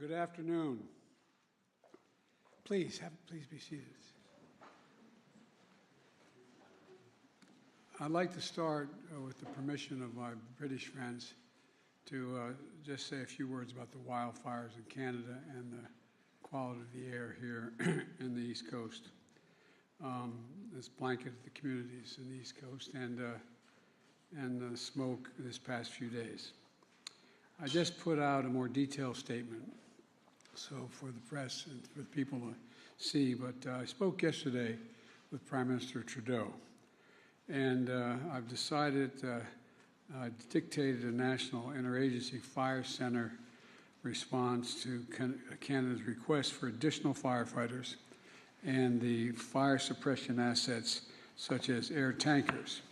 Good afternoon. Please be seated. I'd like to start with the permission of my British friends to just say a few words about the wildfires in Canada and the quality of the air here in the East Coast. This blanketed the communities in the East Coast and the smoke this past few days. I just put out a more detailed statement, so for the press and for people to see, but I spoke yesterday with Prime Minister Trudeau, and I've decided, dictated a national interagency fire center response to Canada's request for additional firefighters and the fire suppression assets such as air tankers.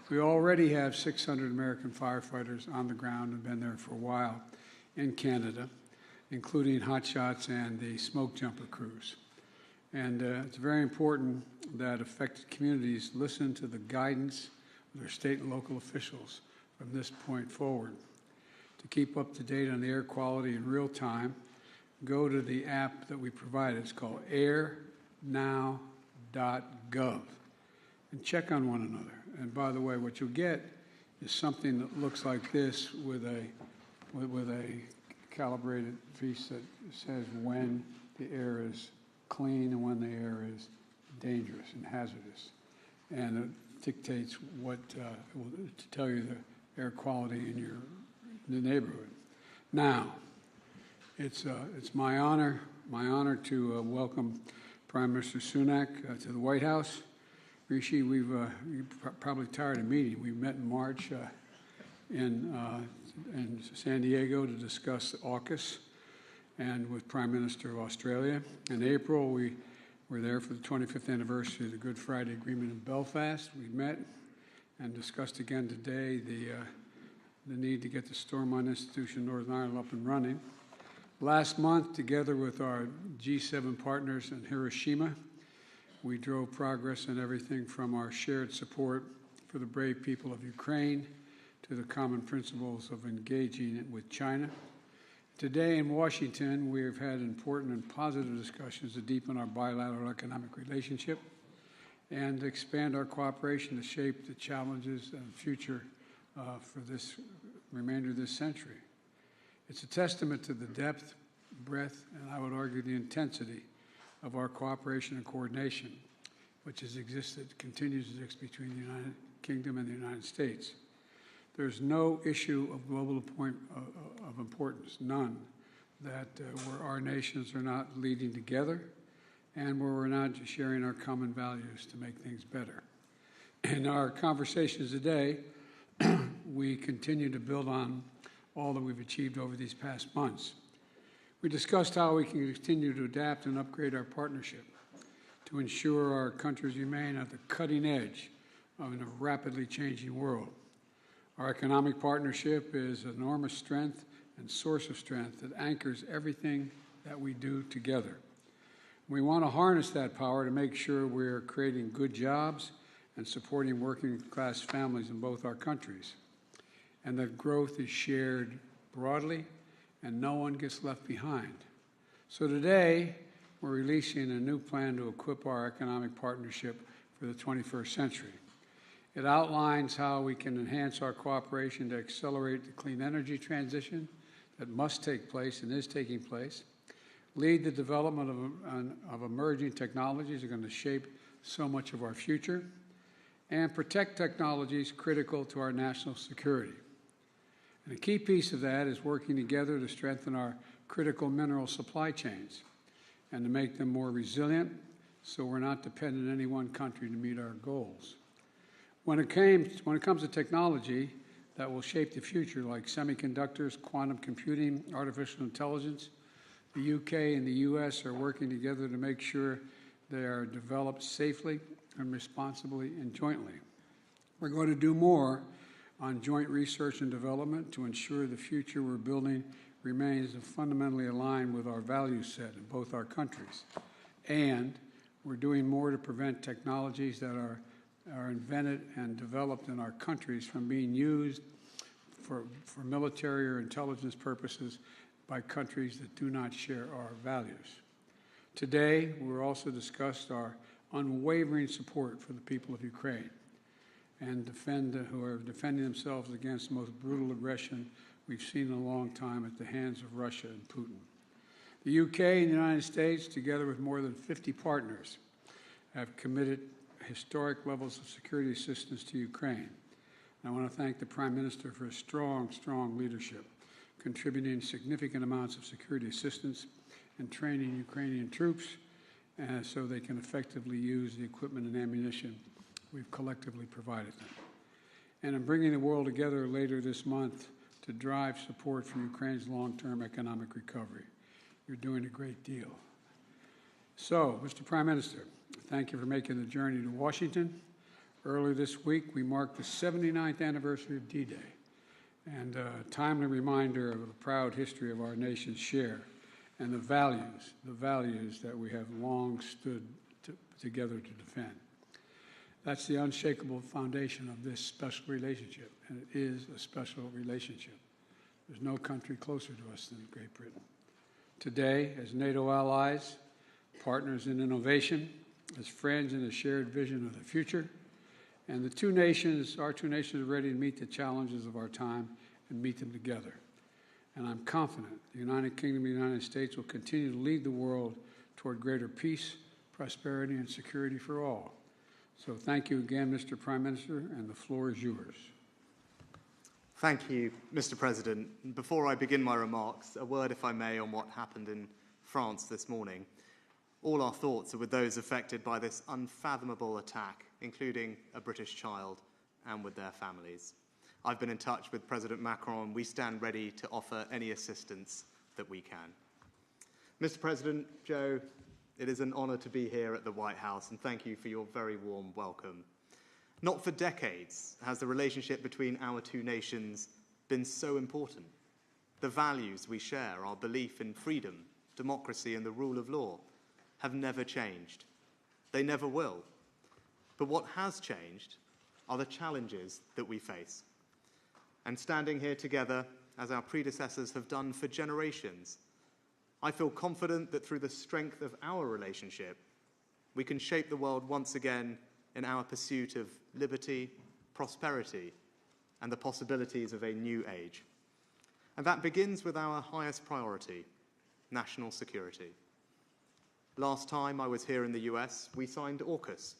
We already have 600 American firefighters on the ground and been there for a while in Canada, including hotshots and the smoke jumper crews. And it's very important that affected communities listen to the guidance of their state and local officials from this point forward. To keep up to date on the air quality in real time, go to the app that we provided. It's called airnow.gov, and check on one another. And by the way, what you'll get is something that looks like this with a calibrated piece that says when the air is clean and when the air is dangerous and hazardous. And it dictates what to tell you the air quality in the neighborhood. Now, it's my honor to welcome Prime Minister Sunak to the White House. Rishi, you're probably tired of meeting. We met in March in San Diego to discuss AUKUS and with Prime Minister of Australia. In April, we were there for the 25th anniversary of the Good Friday Agreement in Belfast. We met and discussed again today the need to get the Stormont Institution Northern Ireland up and running. Last month, together with our G7 partners in Hiroshima, we drove progress in everything from our shared support for the brave people of Ukraine to the common principles of engaging with China. Today in Washington, we have had important and positive discussions to deepen our bilateral economic relationship and expand our cooperation to shape the challenges and future for this remainder of this century. It's a testament to the depth, breadth, and I would argue the intensity of our cooperation and coordination, which has existed, continues to exist between the United Kingdom and the United States. There's no issue of global of importance, none, that where our nations are not leading together and where we're not sharing our common values to make things better. In our conversations today, we continue to build on all that we've achieved over these past months. We discussed how we can continue to adapt and upgrade our partnership to ensure our countries remain at the cutting edge of a rapidly changing world. Our economic partnership is an enormous strength and source of strength that anchors everything that we do together. We want to harness that power to make sure we're creating good jobs and supporting working-class families in both our countries, and that growth is shared broadly and no one gets left behind. So today, we're releasing a new plan to equip our economic partnership for the 21st century. It outlines how we can enhance our cooperation to accelerate the clean energy transition that must take place and is taking place, lead the development of emerging technologies that are going to shape so much of our future, and protect technologies critical to our national security. And a key piece of that is working together to strengthen our critical mineral supply chains and to make them more resilient so we're not dependent on any one country to meet our goals. When it comes to technology that will shape the future, like semiconductors, quantum computing, artificial intelligence, the UK and the US are working together to make sure they are developed safely and responsibly and jointly. We're going to do more on joint research and development to ensure the future we're building remains fundamentally aligned with our value set in both our countries. And we're doing more to prevent technologies that are invented and developed in our countries from being used for military or intelligence purposes by countries that do not share our values. Today, we'll also discuss our unwavering support for the people of Ukraine and who are defending themselves against the most brutal aggression we've seen in a long time at the hands of Russia and Putin. The UK and the United States, together with more than 50 partners, have committed historic levels of security assistance to Ukraine. And I want to thank the Prime Minister for his strong leadership, contributing significant amounts of security assistance and training Ukrainian troops so they can effectively use the equipment and ammunition we've collectively provided them. And I'm bringing the world together later this month to drive support for Ukraine's long-term economic recovery. You're doing a great deal. So, Mr. Prime Minister, thank you for making the journey to Washington. Earlier this week, we marked the 79th anniversary of D-Day, and a timely reminder of the proud history of our nation's share and the values that we have long stood together to defend. That's the unshakable foundation of this special relationship, and it is a special relationship. There's no country closer to us than Great Britain. Today, as NATO allies, partners in innovation, as friends in a shared vision of the future, and our two nations are ready to meet the challenges of our time and meet them together. And I'm confident the United Kingdom and the United States will continue to lead the world toward greater peace, prosperity, and security for all. So thank you again, Mr. Prime Minister, and the floor is yours. Thank you, Mr. President. Before I begin my remarks, a word, if I may, on what happened in France this morning. All our thoughts are with those affected by this unfathomable attack, including a British child, and with their families. I've been in touch with President Macron, and we stand ready to offer any assistance that we can. Mr. President, Joe, it is an honour to be here at the White House, and thank you for your very warm welcome. Not for decades has the relationship between our two nations been so important. The values we share, our belief in freedom, democracy, and the rule of law, have never changed. They never will. But what has changed are the challenges that we face. And standing here together, as our predecessors have done for generations, I feel confident that through the strength of our relationship, we can shape the world once again in our pursuit of liberty, prosperity, and the possibilities of a new age. And that begins with our highest priority, national security. Last time I was here in the US, we signed AUKUS,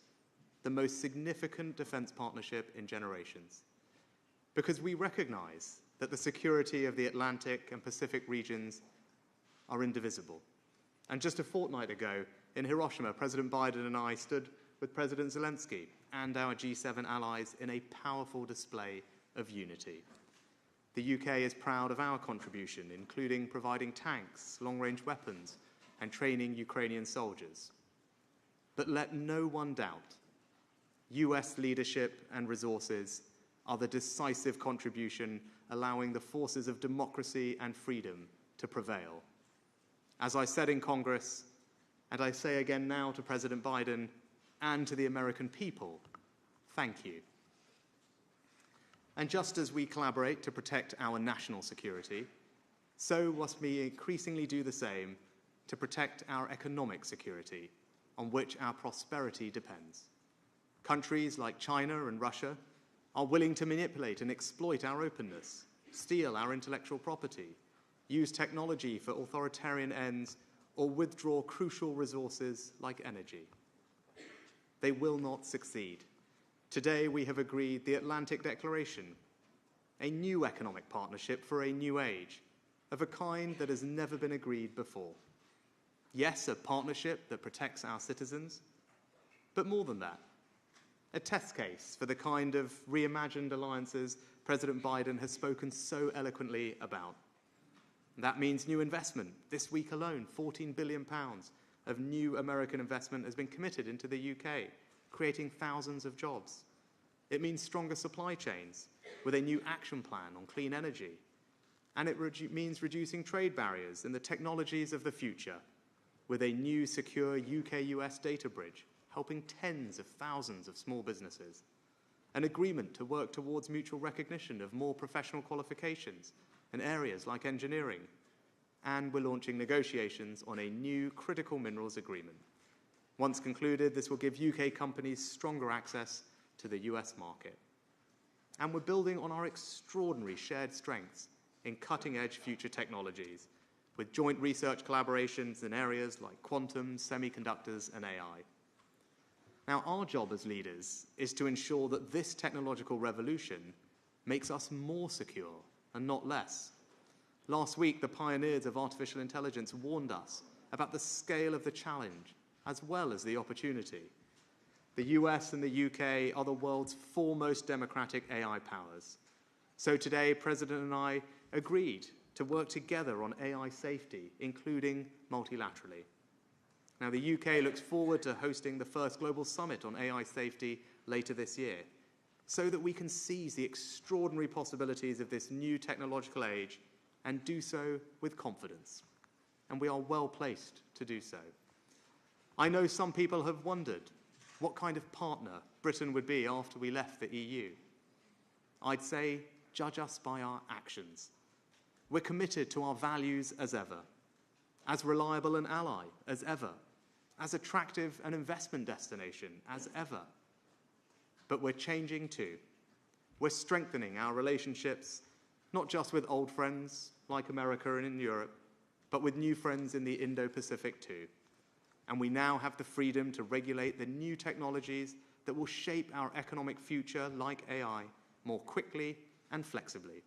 the most significant defense partnership in generations, because we recognize that the security of the Atlantic and Pacific regions are indivisible. And just a fortnight ago, in Hiroshima, President Biden and I stood with President Zelensky and our G7 allies in a powerful display of unity. The UK is proud of our contribution, including providing tanks, long-range weapons, and training Ukrainian soldiers. But let no one doubt, US leadership and resources are the decisive contribution allowing the forces of democracy and freedom to prevail. As I said in Congress, and I say again now to President Biden and to the American people, thank you. And just as we collaborate to protect our national security, so must we increasingly do the same to protect our economic security, on which our prosperity depends. Countries like China and Russia are willing to manipulate and exploit our openness, steal our intellectual property, use technology for authoritarian ends, or withdraw crucial resources like energy. They will not succeed. Today we have agreed the Atlantic Declaration, a new economic partnership for a new age, of a kind that has never been agreed before. Yes, a partnership that protects our citizens, but more than that, a test case for the kind of reimagined alliances President Biden has spoken so eloquently about. That means new investment. This week alone, £14 billion of new American investment has been committed into the UK, creating thousands of jobs. It means stronger supply chains with a new action plan on clean energy. And it means reducing trade barriers in the technologies of the future with a new secure UK-US data bridge, helping tens of thousands of small businesses. An agreement to work towards mutual recognition of more professional qualifications in areas like engineering, and we're launching negotiations on a new critical minerals agreement. Once concluded, this will give UK companies stronger access to the US market. And we're building on our extraordinary shared strengths in cutting-edge future technologies, with joint research collaborations in areas like quantum, semiconductors, and AI. Now, our job as leaders is to ensure that this technological revolution makes us more secure and not less. Last week, the pioneers of artificial intelligence warned us about the scale of the challenge as well as the opportunity. The US and the UK are the world's foremost democratic AI powers. So today, President and I agreed to work together on AI safety, including multilaterally. Now, the UK looks forward to hosting the first global summit on AI safety later this year, so that we can seize the extraordinary possibilities of this new technological age and do so with confidence. And we are well placed to do so. I know some people have wondered what kind of partner Britain would be after we left the EU. I'd say, judge us by our actions. We're committed to our values as ever, as reliable an ally as ever, as attractive an investment destination as ever. But we're changing too. We're strengthening our relationships, not just with old friends like America and in Europe, but with new friends in the Indo-Pacific too. And we now have the freedom to regulate the new technologies that will shape our economic future, like AI, more quickly and flexibly.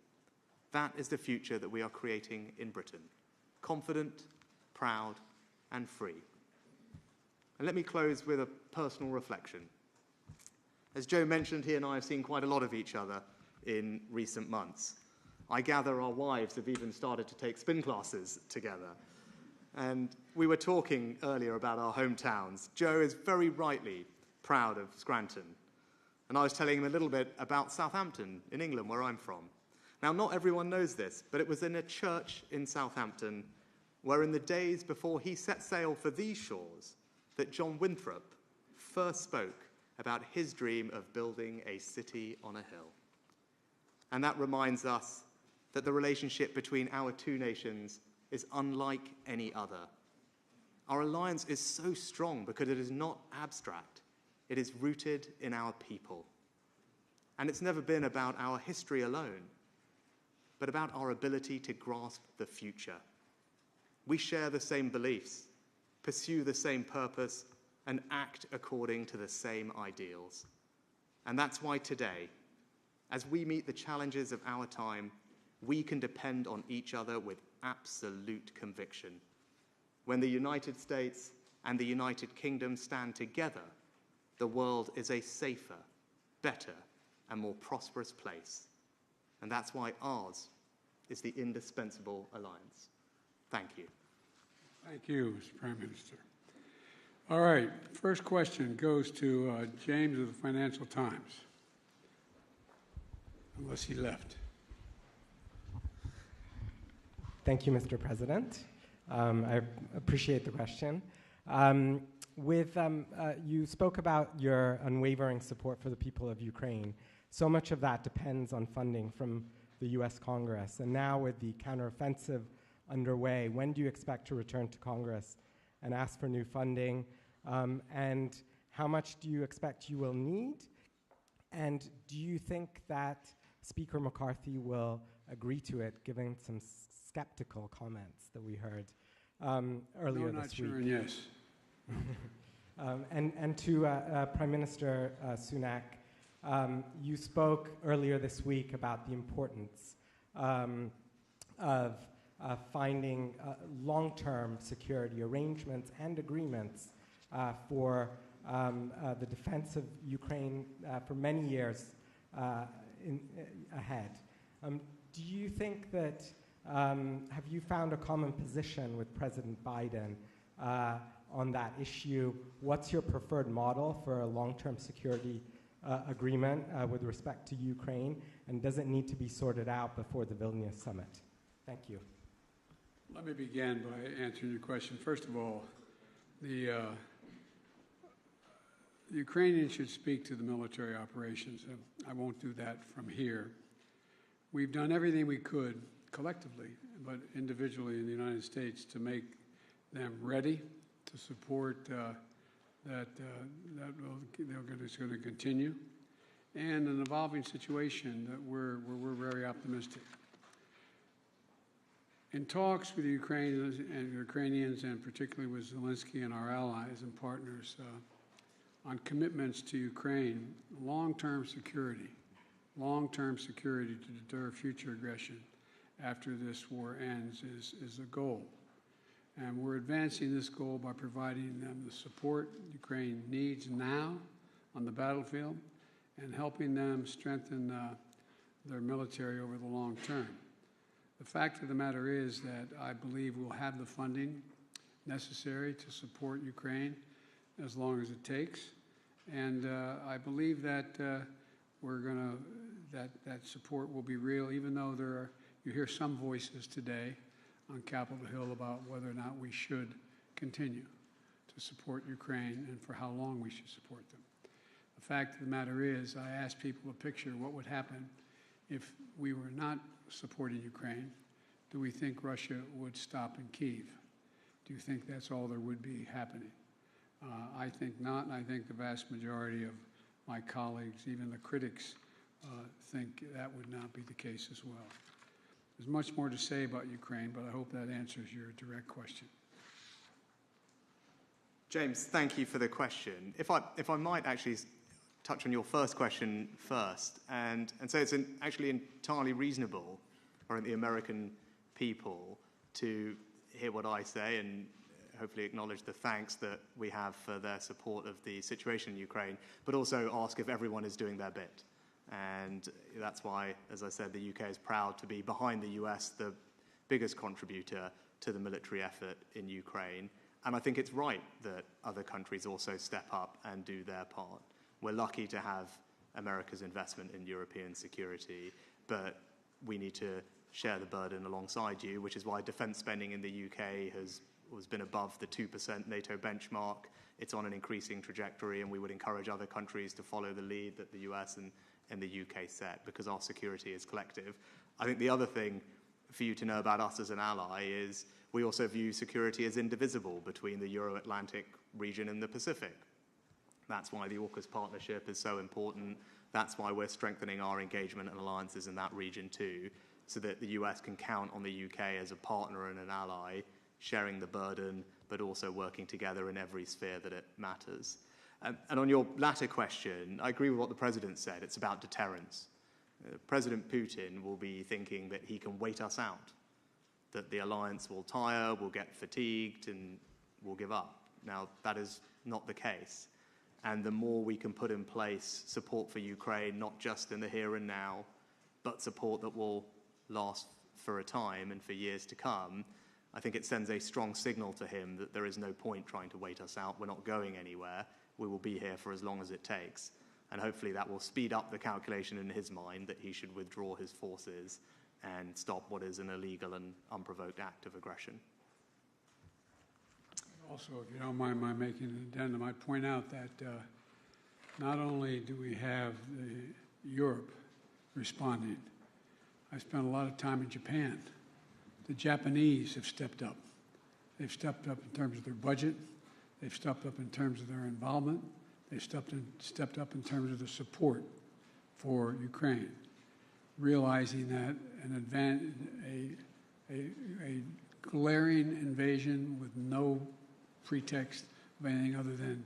That is the future that we are creating in Britain, confident, proud, and free. And let me close with a personal reflection. As Joe mentioned, he and I have seen quite a lot of each other in recent months. I gather our wives have even started to take spin classes together. And we were talking earlier about our hometowns. Joe is very rightly proud of Scranton. And I was telling him a little bit about Southampton in England, where I'm from. Now, not everyone knows this, but it was in a church in Southampton where in the days before he set sail for these shores that John Winthrop first spoke about his dream of building a city on a hill. And that reminds us that the relationship between our two nations is unlike any other. Our alliance is so strong because it is not abstract. It is rooted in our people. And it's never been about our history alone, but about our ability to grasp the future. We share the same beliefs, pursue the same purpose, and act according to the same ideals. And that's why today, as we meet the challenges of our time, we can depend on each other with absolute conviction. When the United States and the United Kingdom stand together, the world is a safer, better, and more prosperous place. And that's why ours is the indispensable alliance. Thank you. Thank you, Mr. Prime Minister. All right, first question goes to James of the Financial Times, unless he left. Thank you, Mr. President. I appreciate the question. You spoke about your unwavering support for the people of Ukraine. So much of that depends on funding from the US Congress. And now with the counteroffensive underway, when do you expect to return to Congress and ask for new funding? And how much do you expect you will need? And do you think that Speaker McCarthy will agree to it, given some skeptical comments that we heard earlier no, this not week? sure, yes. And to Prime Minister Sunak, you spoke earlier this week about the importance of finding long-term security arrangements and agreements for the defense of Ukraine for many years ahead. Do you think that, have you found a common position with President Biden on that issue? What's your preferred model for a long-term security agreement with respect to Ukraine? And does it need to be sorted out before the Vilnius summit? Thank you. Let me begin by answering your question. First of all, the Ukrainians should speak to the military operations. I won't do that from here. We've done everything we could collectively, but individually in the United States, to make them ready to support that it's going to continue, and an evolving situation that we're very optimistic. In talks with the Ukrainians, and particularly with Zelensky and our allies and partners on commitments to Ukraine, long-term security to deter future aggression after this war ends is a goal. And we're advancing this goal by providing them the support Ukraine needs now on the battlefield and helping them strengthen their military over the long term. The fact of the matter is that I believe we'll have the funding necessary to support Ukraine as long as it takes. And I believe that that support will be real, even though you hear some voices today on Capitol Hill about whether or not we should continue to support Ukraine and for how long we should support them. The fact of the matter is, I asked people to picture what would happen if we were not supporting Ukraine. Do we think Russia would stop in Kyiv? Do you think that's all there would be happening? I think not, and I think the vast majority of my colleagues, even the critics, think that would not be the case as well. There's much more to say about Ukraine, but I hope that answers your direct question. James, thank you for the question. If I might actually touch on your first question first, and say it's actually entirely reasonable for the American people to hear what I say and hopefully acknowledge the thanks that we have for their support of the situation in Ukraine, but also ask if everyone is doing their bit. And that's why, as I said, the UK is proud to be behind the US, the biggest contributor to the military effort in Ukraine. And I think it's right that other countries also step up and do their part. We're lucky to have America's investment in European security, but we need to share the burden alongside you, which is why defence spending in the UK has been above the 2% NATO benchmark. It's on an increasing trajectory, and we would encourage other countries to follow the lead that the US and the UK set, because our security is collective. I think the other thing for you to know about us as an ally is we also view security as indivisible between the Euro-Atlantic region and the Pacific. That's why the AUKUS partnership is so important. That's why we're strengthening our engagement and alliances in that region too, so that the US can count on the UK as a partner and an ally, sharing the burden, but also working together in every sphere that it matters. And on your latter question, I agree with what the President said. It's about deterrence. President Putin will be thinking that he can wait us out, that the alliance will tire, will get fatigued, and will give up. Now, that is not the case. And the more we can put in place support for Ukraine, not just in the here and now, but support that will last for a time and for years to come, I think it sends a strong signal to him that there is no point trying to wait us out. We're not going anywhere. We will be here for as long as it takes. And hopefully that will speed up the calculation in his mind that he should withdraw his forces and stop what is an illegal and unprovoked act of aggression. Also, if you don't mind my making an addendum, I'd point out that not only do we have Europe responding, I spent a lot of time in Japan. The Japanese have stepped up. They've stepped up in terms of their budget. They've stepped up in terms of their involvement. They've stepped up in terms of the support for Ukraine, realizing that a glaring invasion with no pretext of anything other than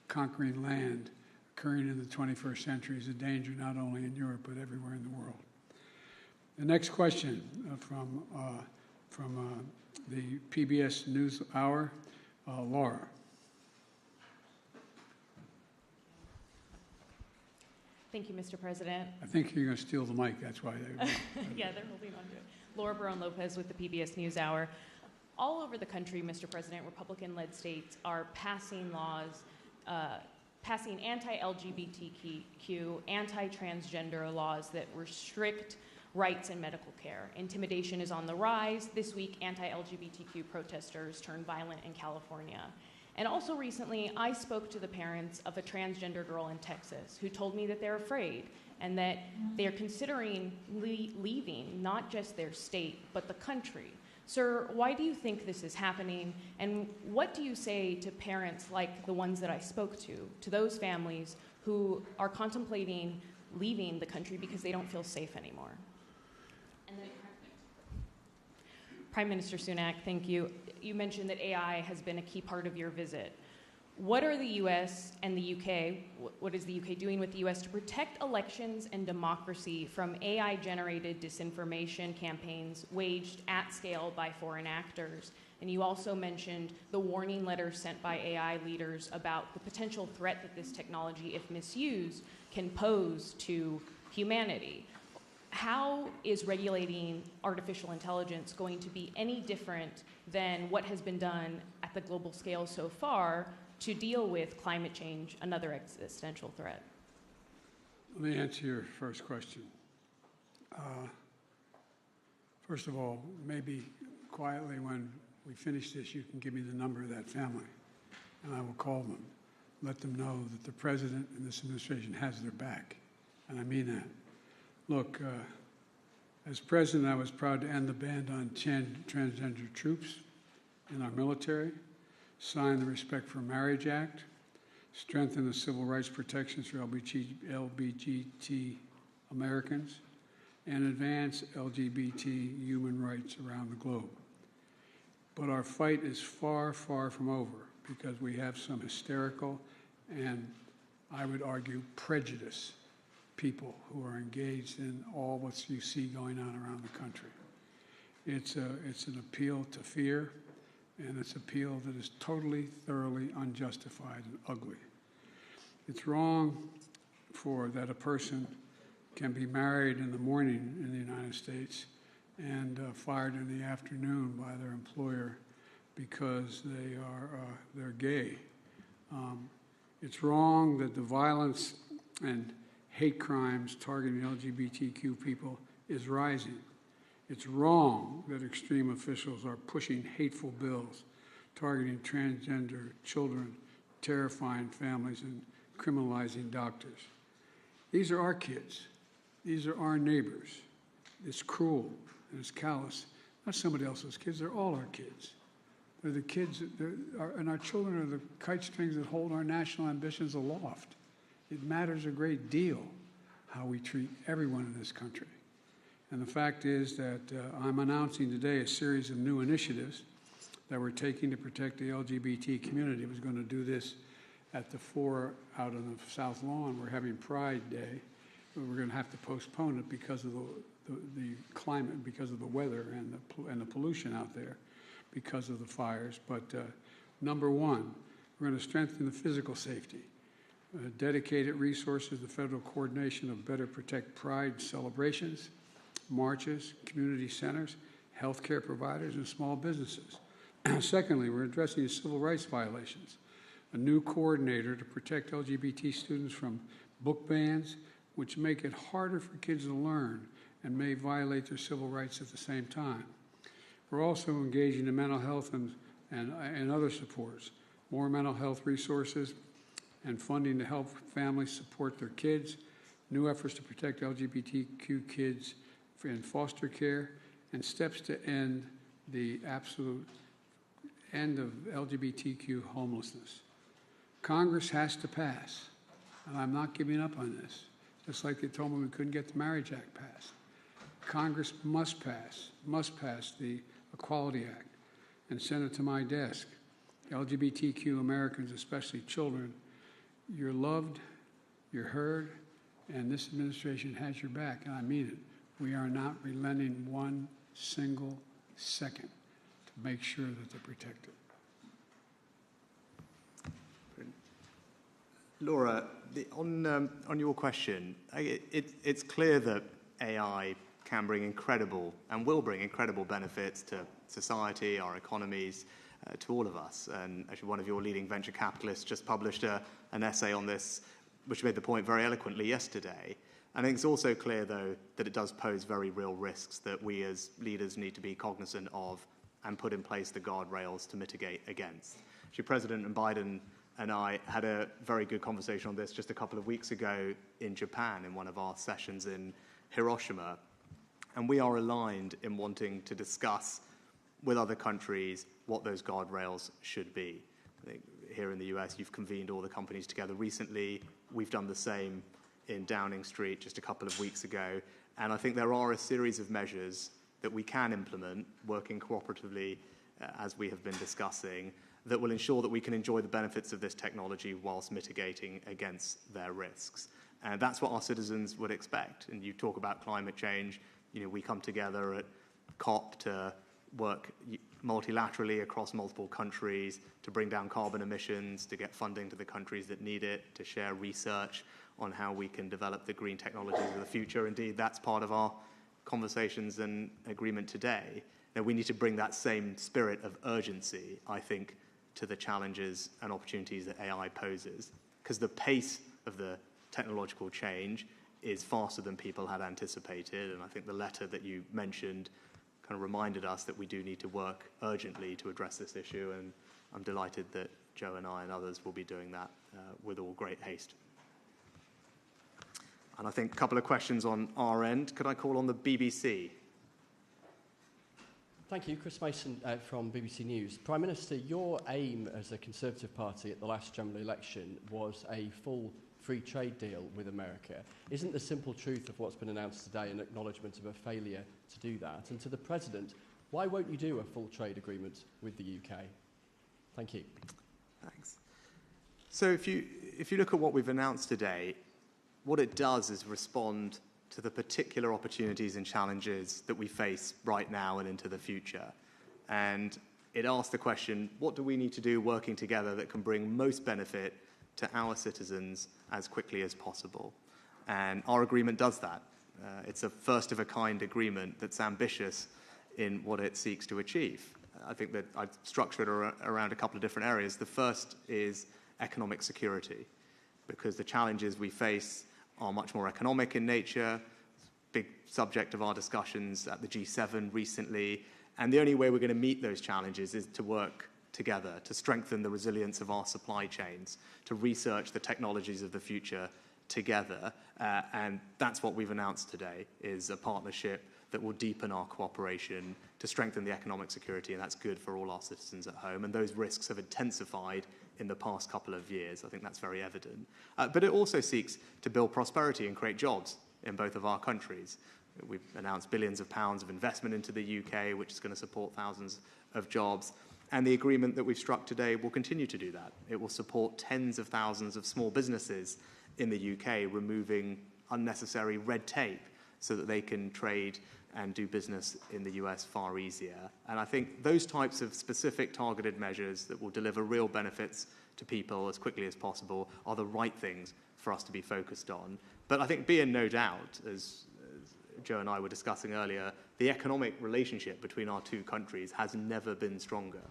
conquering land occurring in the 21st century is a danger not only in Europe but everywhere in the world. The next question from the PBS NewsHour, Laura. Thank you, Mr. President. I think you're going to steal the mic. That's why they. Yeah, they're holding on to it. Laura Barone-Lopez with the PBS NewsHour. All over the country, Mr. President, Republican-led states are passing laws, passing anti-LGBTQ, anti-transgender laws that restrict rights in medical care. Intimidation is on the rise. This week, anti-LGBTQ protesters turned violent in California. And also recently, I spoke to the parents of a transgender girl in Texas who told me that they're afraid and that they're considering leaving not just their state, but the country. Sir, why do you think this is happening, and what do you say to parents like the ones that I spoke to those families who are contemplating leaving the country because they don't feel safe anymore? And then Prime Minister Sunak, thank you. You mentioned that AI has been a key part of your visit. What are the U.S. and the U.K., what is the U.K. doing with the U.S. to protect elections and democracy from AI-generated disinformation campaigns waged at scale by foreign actors? And you also mentioned the warning letters sent by AI leaders about the potential threat that this technology, if misused, can pose to humanity. How is regulating artificial intelligence going to be any different than what has been done at the global scale so far to deal with climate change, another existential threat? Let me answer your first question. First of all, maybe quietly when we finish this, you can give me the number of that family, and I will call them, let them know that the President and this administration has their back, and I mean that. Look, as President, I was proud to end the ban on transgender troops in our military, sign the Respect for Marriage Act, strengthen the civil rights protections for LGBT Americans, and advance LGBT human rights around the globe. But our fight is far, far from over because we have some hysterical and, I would argue, prejudiced people who are engaged in all what you see going on around the country. It's an appeal to fear, and it's an appeal that is totally, thoroughly unjustified and ugly. It's wrong for that a person can be married in the morning in the United States and fired in the afternoon by their employer because they're gay. It's wrong that the violence and hate crimes targeting LGBTQ people is rising. It's wrong that extreme officials are pushing hateful bills targeting transgender children, terrifying families, and criminalizing doctors. These are our kids. These are our neighbors. It's cruel and it's callous. Not somebody else's kids, they're all our kids. They're the kids, and our children are the kite strings that hold our national ambitions aloft. It matters a great deal how we treat everyone in this country. And the fact is that I'm announcing today a series of new initiatives that we're taking to protect the LGBT community. I was going to do this at the 4 out on the South Lawn. We're having Pride Day, but we're going to have to postpone it because of the climate, because of the weather and the pollution out there, because of the fires. But number one, we're going to strengthen the physical safety. Dedicated resources, the federal coordination of Better Protect Pride celebrations, marches, community centers, healthcare providers, and small businesses. Secondly, we're addressing civil rights violations. A new coordinator to protect LGBT students from book bans, which make it harder for kids to learn and may violate their civil rights at the same time. We're also engaging in mental health and other supports, more mental health resources, and funding to help families support their kids, new efforts to protect LGBTQ kids in foster care, and steps to end the absolute end of LGBTQ homelessness. Congress has to pass, and I'm not giving up on this, just like they told me we couldn't get the Marriage Act passed. Congress must pass the Equality Act and send it to my desk. LGBTQ Americans, especially children, you're loved, you're heard, and this administration has your back, and I mean it. We are not relenting one single second to make sure that they're protected. Laura, on your question, it's clear that AI can bring incredible and will bring incredible benefits to society, our economies, to all of us. And actually, one of your leading venture capitalists just published an essay on this, which made the point very eloquently yesterday. I think it's also clear, though, that it does pose very real risks that we as leaders need to be cognizant of and put in place the guardrails to mitigate against. Actually, President Biden and I had a very good conversation on this just a couple of weeks ago in Japan in one of our sessions in Hiroshima. And we are aligned in wanting to discuss with other countries what those guardrails should be. I think here in the US, you've convened all the companies together recently. We've done the same in Downing Street just a couple of weeks ago. And I think there are a series of measures that we can implement, working cooperatively, as we have been discussing, that will ensure that we can enjoy the benefits of this technology whilst mitigating against their risks. And that's what our citizens would expect. And you talk about climate change. We come together at COP to work multilaterally across multiple countries to bring down carbon emissions, to get funding to the countries that need it, to share research on how we can develop the green technologies of the future. Indeed, that's part of our conversations and agreement today. Now, we need to bring that same spirit of urgency, I think, to the challenges and opportunities that AI poses, because the pace of the technological change is faster than people had anticipated. And I think the letter that you mentioned kind of reminded us that we do need to work urgently to address this issue. And I'm delighted that Joe and I and others will be doing that with all great haste. And I think a couple of questions on our end. Could I call on the BBC? Thank you. Chris Mason from BBC News. Prime Minister, your aim as a Conservative Party at the last general election was a full free trade deal with America. Isn't the simple truth of what's been announced today an acknowledgement of a failure to do that? And to the President, why won't you do a full trade agreement with the UK? Thank you. Thanks. So if you look at what we've announced today, what it does is respond to the particular opportunities and challenges that we face right now and into the future. And it asks the question, what do we need to do working together that can bring most benefit to our citizens as quickly as possible? And our agreement does that. It's a first-of-a-kind agreement that's ambitious in what it seeks to achieve. I think that I've structured it around a couple of different areas. The first is economic security, because the challenges we face are much more economic in nature. Big subject of our discussions at the G7 recently. And the only way we're going to meet those challenges is to work together, to strengthen the resilience of our supply chains, to research the technologies of the future together. And that's what we've announced today, is a partnership that will deepen our cooperation to strengthen the economic security, and that's good for all our citizens at home. And those risks have intensified in the past couple of years. I think that's very evident. But it also seeks to build prosperity and create jobs in both of our countries. We've announced billions of pounds of investment into the UK, which is going to support thousands of jobs. And the agreement that we've struck today will continue to do that. It will support tens of thousands of small businesses in the UK, removing unnecessary red tape so that they can trade and do business in the US far easier. And I think those types of specific targeted measures that will deliver real benefits to people as quickly as possible are the right things for us to be focused on. But I think be in no doubt, as Joe and I were discussing earlier, the economic relationship between our two countries has never been stronger.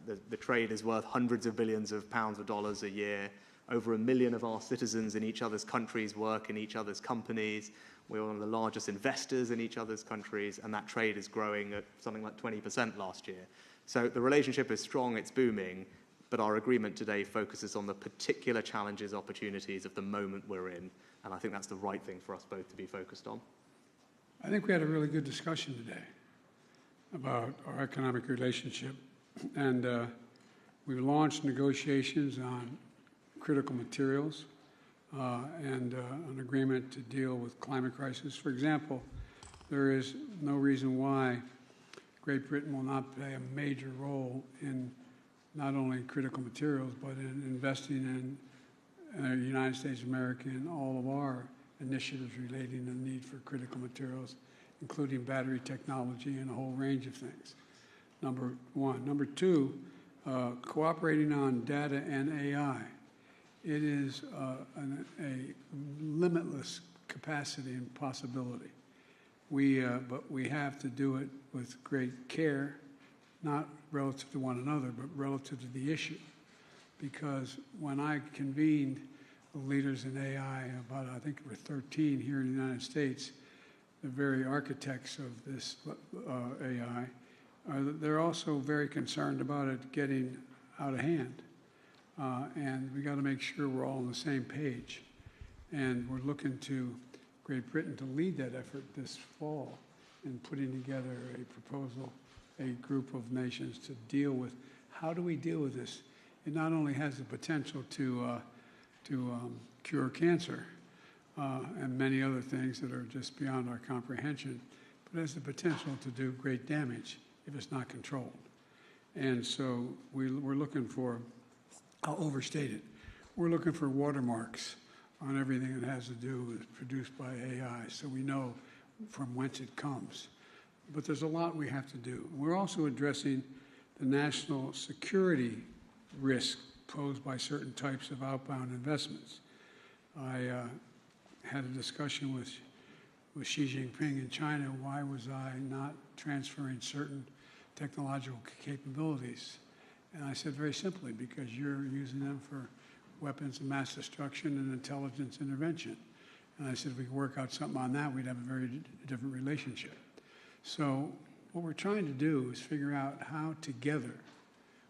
The trade is worth hundreds of billions of pounds or dollars a year. Over 1 million of our citizens in each other's countries work in each other's companies. We're one of the largest investors in each other's countries, and that trade is growing at something like 20% last year. So the relationship is strong, it's booming, but our agreement today focuses on the particular challenges, opportunities of the moment we're in, and I think that's the right thing for us both to be focused on. I think we had a really good discussion today about our economic relationship, and we launched negotiations on critical materials and an agreement to deal with climate crisis. For example, there is no reason why Great Britain will not play a major role in not only critical materials, but in investing in the United States of America in all of our initiatives relating to the need for critical materials, including battery technology and a whole range of things, number one. Number two, cooperating on data and AI. It is a limitless capacity and possibility. But we have to do it with great care, not relative to one another, but relative to the issue. Because when I convened the leaders in AI, about I think there were 13 here in the United States, the very architects of this AI, they're also very concerned about it getting out of hand. and we got to make sure we're all on the same page. And we're looking to Great Britain to lead that effort this fall in putting together a proposal, a group of nations to deal with how do we deal with this. It not only has the potential to cure cancer and many other things that are just beyond our comprehension, but has the potential to do great damage if it's not controlled. And so we're looking for, I'll overstate it, we're looking for watermarks on everything that has to do with produced by AI, so we know from whence it comes. But there's a lot we have to do. We're also addressing the national security risk posed by certain types of outbound investments. I had a discussion with Xi Jinping in China. Why was I not transferring certain technological capabilities? And I said very simply, because you're using them for weapons of mass destruction and intelligence intervention. And I said, if we could work out something on that, we'd have a very different relationship. So what we're trying to do is figure out how together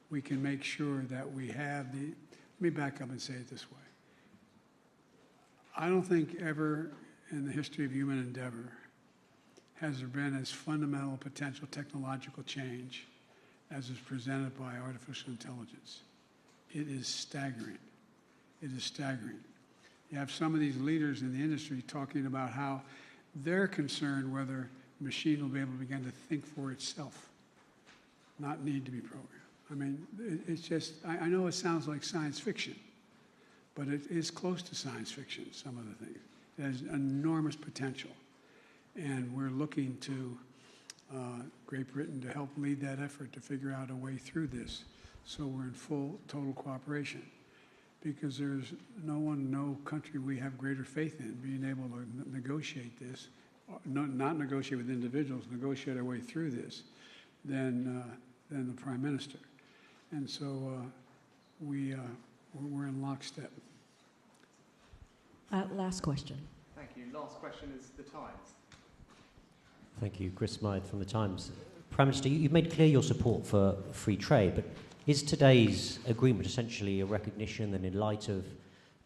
we can make sure that we have the, let me back up and say it this way. I don't think ever in the history of human endeavor has there been as fundamental potential technological change as is presented by artificial intelligence. It is staggering. It is staggering. You have some of these leaders in the industry talking about how they're concerned whether a machine will be able to begin to think for itself, not need to be programmed. I mean, it's just, I know it sounds like science fiction, but it is close to science fiction, some of the things. It has enormous potential. And we're looking to Great Britain to help lead that effort to figure out a way through this so we're in full, total cooperation. Because there's no country we have greater faith in being able to negotiate this, not negotiate with individuals, negotiate our way through this, than the Prime Minister. And so we're in lockstep. Last question. Thank you. Last question is The Times. Thank you. Chris Smythe from The Times. Prime Minister, you've made clear your support for free trade, but is today's agreement essentially a recognition that in light of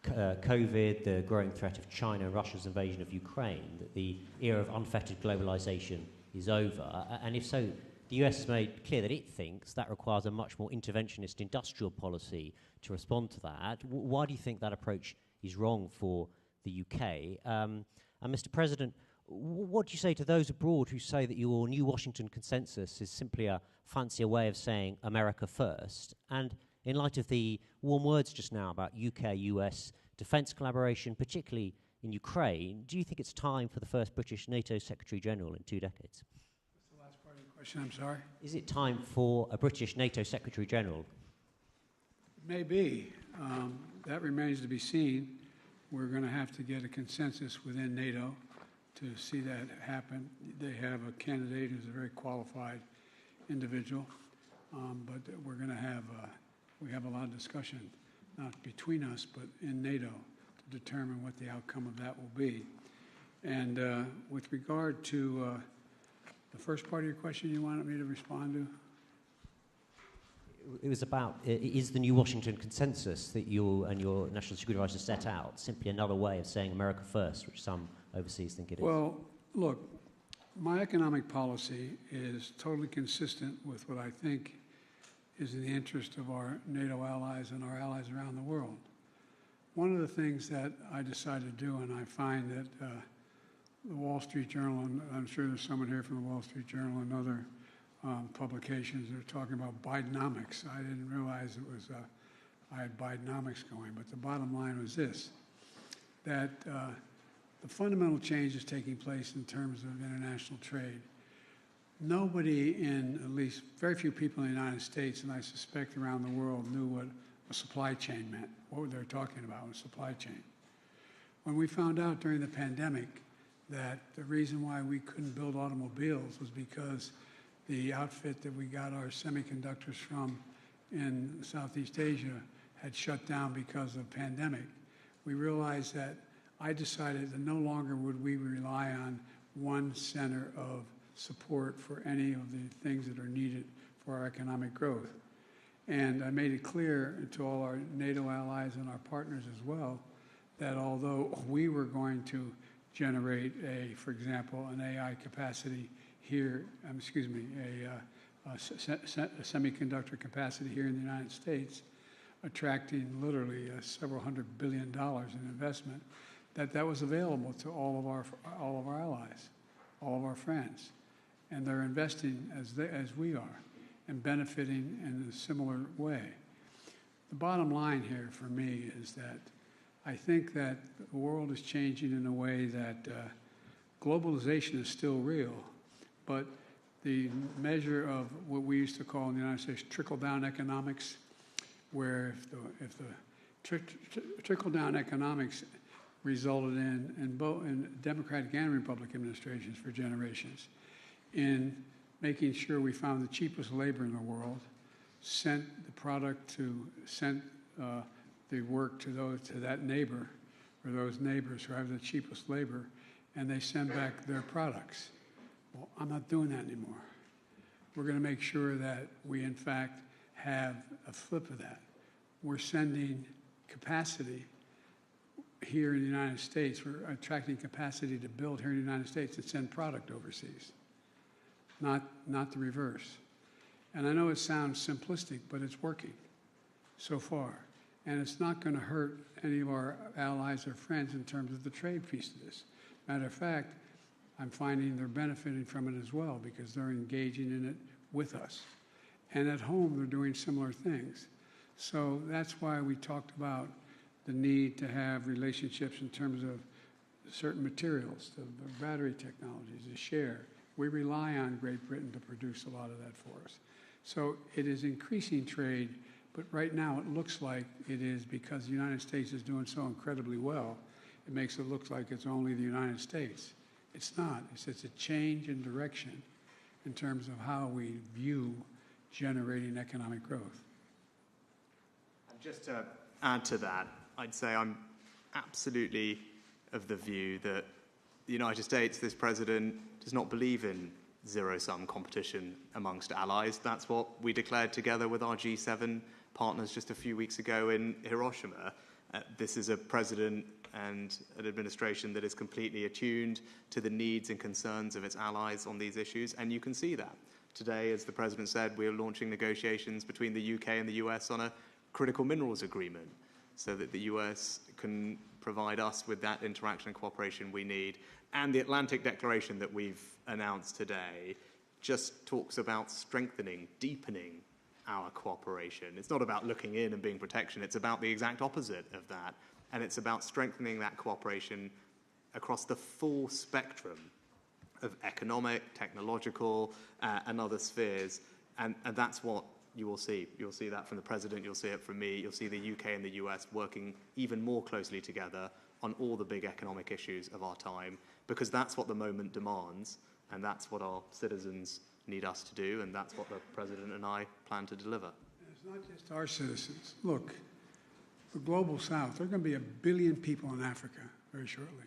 COVID, the growing threat of China and Russia's invasion of Ukraine, that the era of unfettered globalization is over? And if so, the US has made clear that it thinks that requires a much more interventionist industrial policy to respond to that. Why do you think that approach is wrong for the UK? And Mr. President, what do you say to those abroad who say that your new Washington consensus is simply a fancier way of saying America first? And in light of the warm words just now about UK-US defence collaboration, particularly in Ukraine, do you think it's time for the first British NATO Secretary-General in 2 decades? What's the last part of your question? I'm sorry? Is it time for a British NATO Secretary-General? Maybe. That remains to be seen. We're going to have to get a consensus within NATO to see that happen. They have a candidate who's a very qualified individual, but we're going to have we have a lot of discussion, not between us, but in NATO, to determine what the outcome of that will be. And with regard to the first part of your question you wanted me to respond to? It was about, is the new Washington consensus that you and your National Security Advisor set out simply another way of saying America first, which some overseas think it is? Well, look, my economic policy is totally consistent with what I think is in the interest of our NATO allies and our allies around the world. One of the things that I decided to do, and I find that the Wall Street Journal, and I'm sure there's someone here from the Wall Street Journal and other publications that are talking about Bidenomics. I didn't realize it was, I had Bidenomics going, but the bottom line was this, that the fundamental change is taking place in terms of international trade. Nobody at least very few people in the United States, and I suspect around the world, knew what a supply chain meant, what they were talking about was supply chain. When we found out during the pandemic that the reason why we couldn't build automobiles was because the outfit that we got our semiconductors from in Southeast Asia had shut down because of the pandemic, we realized that I decided that no longer would we rely on one center of support for any of the things that are needed for our economic growth. And I made it clear to all our NATO allies and our partners as well that although we were going to generate for example, an AI capacity here, a semiconductor capacity here in the United States, attracting literally several $100 billion in investment, that was available to all of our allies, all of our friends, and they're investing as we are and benefiting in a similar way. The bottom line here for me is that I think that the world is changing in a way that globalization is still real, but the measure of what we used to call in the United States trickle-down economics, where if the trickle-down economics resulted in Democratic and Republican administrations for generations in making sure we found the cheapest labor in the world, sent the work to that neighbor or those neighbors who have the cheapest labor, and they send back their products. Well, I'm not doing that anymore. We're going to make sure that we, in fact, have a flip of that. We're sending capacity here in the United States. We're attracting capacity to build here in the United States and send product overseas, not the reverse. And I know it sounds simplistic, but it's working so far. And it's not going to hurt any of our allies or friends in terms of the trade piece of this. Matter of fact, I'm finding they're benefiting from it as well because they're engaging in it with us. And at home, they're doing similar things. So that's why we talked about the need to have relationships in terms of certain materials, the battery technologies, the share. We rely on Great Britain to produce a lot of that for us. So it is increasing trade, but right now it looks like it is because the United States is doing so incredibly well. It makes it look like it's only the United States. It's not. It's a change in direction in terms of how we view generating economic growth. And just to add to that, I'd say I'm absolutely of the view that the United States, this president, does not believe in zero-sum competition amongst allies. That's what we declared together with our G7 partners just a few weeks ago in Hiroshima. This is a president and an administration that is completely attuned to the needs and concerns of its allies on these issues, and you can see that. Today, as the president said, we are launching negotiations between the UK and the US on a critical minerals agreement so that the US can provide us with that interaction and cooperation we need. And the Atlantic Declaration that we've announced today just talks about strengthening, deepening our cooperation. It's not about looking in and being protection. It's about the exact opposite of that. And it's about strengthening that cooperation across the full spectrum of economic, technological, and other spheres. And that's what you will see. You'll see that from the president. You'll see it from me. You'll see the UK and the US working even more closely together on all the big economic issues of our time, because that's what the moment demands, and that's what our citizens need us to do, and that's what the president and I plan to deliver. It's not just our citizens. Look, the global south, there are going to be 1 billion people in Africa very shortly.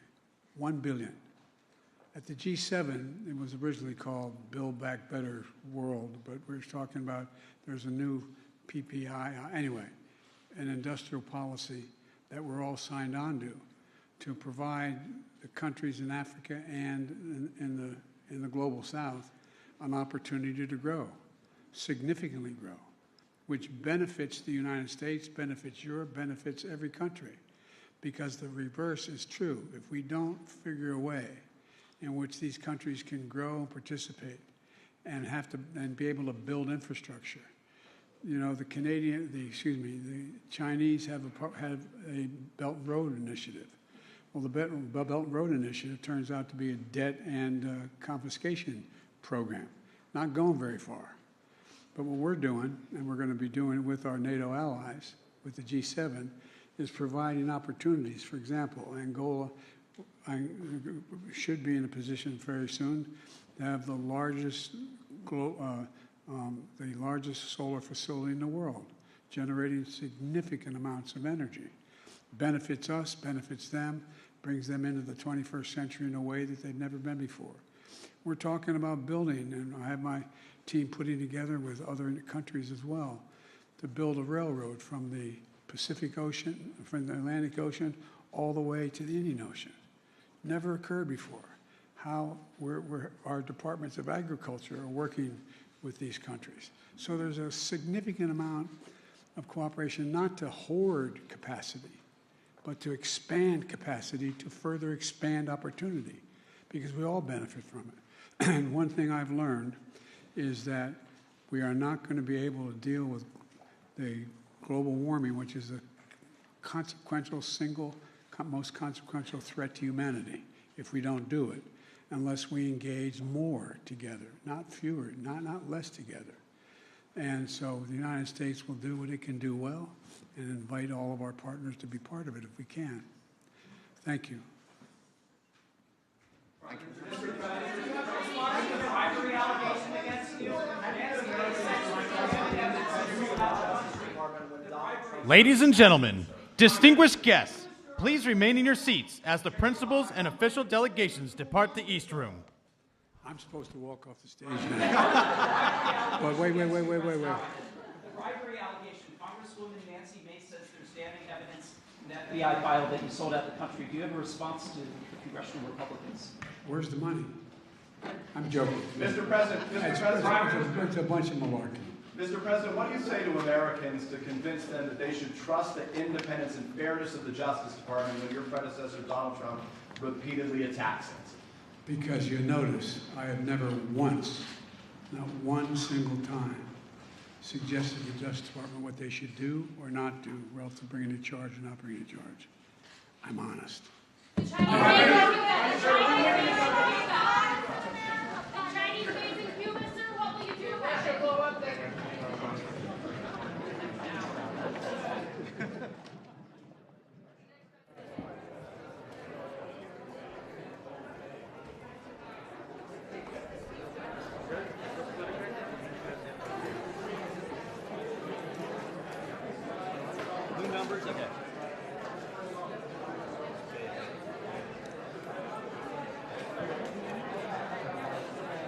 1 billion. At the G7, it was originally called Build Back Better World, but we're talking about there's a new PPI, anyway, an industrial policy that we're all signed on to provide the countries in Africa and in the global south an opportunity to grow, significantly grow, which benefits the United States, benefits Europe, benefits every country, because the reverse is true. If we don't figure a way in which these countries can grow and participate and be able to build infrastructure. You know, the Chinese have a Belt and Road Initiative. Well, the Belt and Road Initiative turns out to be a debt and confiscation program, not going very far. But what we're doing, and we're going to be doing with our NATO allies, with the G7, is providing opportunities. For example, Angola should be in a position very soon to have the largest solar facility in the world, generating significant amounts of energy. Benefits us, benefits them, brings them into the 21st century in a way that they've never been before. We're talking about building, and I have my team putting together with other countries as well, to build a railroad from the Pacific Ocean, from the Atlantic Ocean, all the way to the Indian Ocean. Never occurred before. How our departments of agriculture are working with these countries. So there's a significant amount of cooperation, not to hoard capacity, but to expand capacity, to further expand opportunity, because we all benefit from it. And one thing I've learned is that we are not going to be able to deal with the global warming, which is the most consequential threat to humanity, if we don't do it, unless we engage more together, not fewer, not less together. And so the United States will do what it can do well and invite all of our partners to be part of it if we can. Thank you. Ladies and gentlemen, distinguished guests, please remain in your seats as the principals and official delegations depart the East Room. I'm supposed to walk off the stage now. But wait. The bribery allegation. Congresswoman Nancy Mace says there's damning evidence in the FBI file that you sold out the country. Do you have a response to the congressional Republicans? Where's the money? I'm joking. Mr. President, It's a bunch of malarkey. Mr. President, what do you say to Americans to convince them that they should trust the independence and fairness of the Justice Department when your predecessor, Donald Trump, repeatedly attacks it? Because you notice, I have never once, not one single time, suggested to the Justice Department what they should do or not do relative to bringing a charge or not bringing a charge. I'm honest. The Chinese base in Cuba, sir, what will you do about it? New numbers? Okay.